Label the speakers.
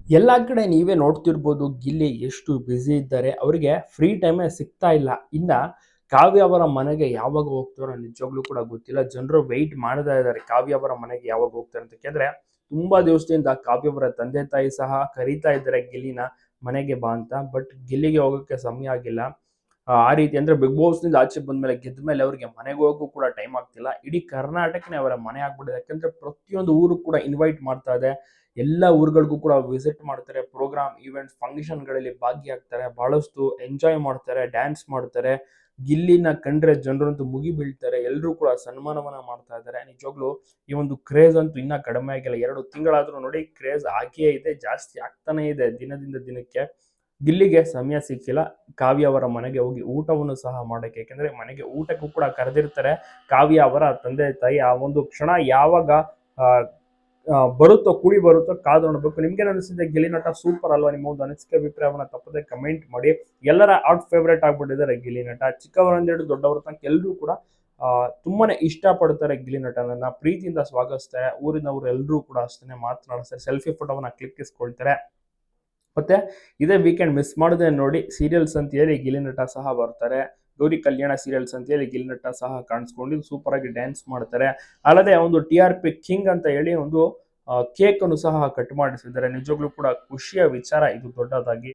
Speaker 1: ಎಲ್ಲಾ ಕಡೆ ನೀವೇ ನೋಡ್ತಿರ್ಬೋದು ಗಿಲ್ಲಿ ಎಷ್ಟು ಬ್ಯುಸಿ ಇದ್ದಾರೆ. ಅವರಿಗೆ ಫ್ರೀ ಟೈಮೇ ಸಿಗ್ತಾ ಇಲ್ಲ. ಇನ್ನ ಕಾವ್ಯ ಅವರ ಮನೆಗೆ ಯಾವಾಗ ಹೋಗ್ತಾರೋ ನಿಜವಾಗ್ಲೂ ಕೂಡ ಗೊತ್ತಿಲ್ಲ. ಜನರು ವೆಯ್ಟ್ ಮಾಡ್ತಾ ಇದ್ದಾರೆ ಕಾವ್ಯ ಅವರ ಮನೆಗೆ ಯಾವಾಗ ಹೋಗ್ತಾರೆ ಅಂತ. ಯಾಕೆಂದ್ರೆ ತುಂಬಾ ದಿವಸದಿಂದ ಕಾವ್ಯ ಅವರ ತಂದೆ ತಾಯಿ ಸಹ ಕರೀತಾ ಇದ್ದಾರೆ ಗಿಲ್ಲಿನ ಮನೆಗೆ ಬಾ ಅಂತ. ಬಟ್ ಗಿಲ್ಲಿಗೆ ಹೋಗೋಕ್ಕೆ ಸಮಯ ಆಗಿಲ್ಲ. ಆ ರೀತಿ ಅಂದ್ರೆ ಬಿಗ್ ಬಾಸ್ ನಿಂದ ಆಚೆ ಬಂದ್ಮೇಲೆ ಗೆದ್ದ ಮೇಲೆ ಅವರಿಗೆ ಮನೆಗೆ ಹೋಗಕ್ಕೂ ಕೂಡ ಟೈಮ್ ಆಗ್ತಿಲ್ಲ. ಇಡೀ ಕರ್ನಾಟಕನೇ ಅವರ ಮನೆ ಆಗ್ಬಿಟ್ಟಿದೆ. ಯಾಕಂದ್ರೆ ಪ್ರತಿಯೊಂದು ಊರು ಕೂಡ ಇನ್ವೈಟ್ ಮಾಡ್ತಾ ಇದೆ. ಎಲ್ಲ ಊರುಗಳಿಗೂ ಕೂಡ ವಿಸಿಟ್ ಮಾಡ್ತಾರೆ. ಪ್ರೋಗ್ರಾಮ್ ಈವೆಂಟ್ಸ್ ಫಂಕ್ಷನ್ಗಳಲ್ಲಿ ಭಾಗಿಯಾಗ್ತಾರೆ. ಬಹಳಷ್ಟು ಎಂಜಾಯ್ ಮಾಡ್ತಾರೆ, ಡ್ಯಾನ್ಸ್ ಮಾಡ್ತಾರೆ. ಗಿಲ್ಲಿನ ಕಂಡ್ರೆ ಜನರಂತೂ ಮುಗಿ ಬೀಳ್ತಾರೆ. ಎಲ್ಲರೂ ಕೂಡ ಸನ್ಮಾನವನ್ನ ಮಾಡ್ತಾ ಇದ್ದಾರೆ. ನಿಜವಾಗ್ಲೂ ಈ ಒಂದು ಕ್ರೇಜ್ ಅಂತೂ ಇನ್ನ ಕಡಿಮೆ ಆಗಿಲ್ಲ. 2 ತಿಂಗಳಾದ್ರೂ ನೋಡಿ ಕ್ರೇಜ್ ಆಗಿಯೇ ಇದೆ, ಜಾಸ್ತಿ ಆಗ್ತಾನೆ ಇದೆ ದಿನದಿಂದ ದಿನಕ್ಕೆ. ಗಿಲ್ಲಿಗೆ ಸಮಯ ಸಿಕ್ಕಿಲ್ಲ ಕಾವ್ಯ ಅವರ ಮನೆಗೆ ಹೋಗಿ ಊಟವನ್ನು ಸಹ ಮಾಡಕ್ಕೆ. ಯಾಕೆಂದ್ರೆ ಮನೆಗೆ ಊಟಕ್ಕೂ ಕೂಡ ಕರೆದಿರ್ತಾರೆ ಕಾವ್ಯ ಅವರ ತಂದೆ ತಾಯಿ. ಆ ಒಂದು ಕ್ಷಣ ಯಾವಾಗ ಆ ಬರುತ್ತೋ ಕೂಡಿ ಬರುತ್ತೋ ಕಾದು ನೋಡ್ಬೇಕು. ನಿಮ್ಗೆ ಅನಿಸಿದೆ ಗಿಲ್ಲಿ ನಟ ಸೂಪರ್ ಅಲ್ವಾ? ನಿಮ್ಮ ಒಂದು ಅನಿಸಿಕೆ ಅಭಿಪ್ರಾಯವನ್ನ ತಪ್ಪದೆ ಕಮೆಂಟ್ ಮಾಡಿ. ಎಲ್ಲರ ಹಾಟ್ ಫೇವರೇಟ್ ಆಗ್ಬಿಟ್ಟಿದ್ದಾರೆ ಗಿಲ್ಲಿ ನಟ. ಚಿಕ್ಕವರಿಂದ ಹಿಡಿದು ದೊಡ್ಡವರ ತನಕ ಎಲ್ಲರೂ ಕೂಡ ತುಂಬಾನೇ ಇಷ್ಟ ಪಡ್ತಾರೆ ಗಿಲ್ಲಿ ನಟನನ್ನ, ಪ್ರೀತಿಯಿಂದ ಸ್ವಾಗತಿಸ್ತಾರೆ. ಊರಿನವರು ಎಲ್ಲರೂ ಕೂಡ ಅಷ್ಟೇ ಮಾತನಾಡಿಸ್ತಾರೆ, ಸೆಲ್ಫಿ ಫೋಟೋವನ್ನ ಕ್ಲಿಕ್ಕಿಸ್ಕೊಳ್ತಾರೆ. ಮತ್ತೆ ಇದೇ ವೀಕೆಂಡ್ ಮಿಸ್ ಮಾಡದೆ ನೋಡಿ. ಸೀರಿಯಲ್ಸ್ ಅಂತ ಹೇಳಿ ಗಿಲ್ಲಿ ನಟ ಸಹ ಬರ್ತಾರೆ. ಗೌರಿ ಕಲ್ಯಾಣ ಸೀರಿಯಲ್ಸ್ ಅಂತ ಹೇಳಿ ಗಿಲ್ಲಿ ನಟ ಸಹ ಕಾಣಿಸ್ಕೊಂಡು ಸೂಪರ್ ಆಗಿ ಡ್ಯಾನ್ಸ್ ಮಾಡ್ತಾರೆ. ಅಲ್ಲದೆ ಒಂದು TRP ಕಿಂಗ್ ಅಂತ ಹೇಳಿ ಒಂದು ಕೇಕ್ ಅನ್ನು ಸಹ ಕಟ್ ಮಾಡಿಸಿದ್ದಾರೆ. ನಿಜವಾಗ್ಲೂ ಕೂಡ ಖುಷಿಯ ವಿಚಾರ ಇದು ದೊಡ್ಡದಾಗಿ.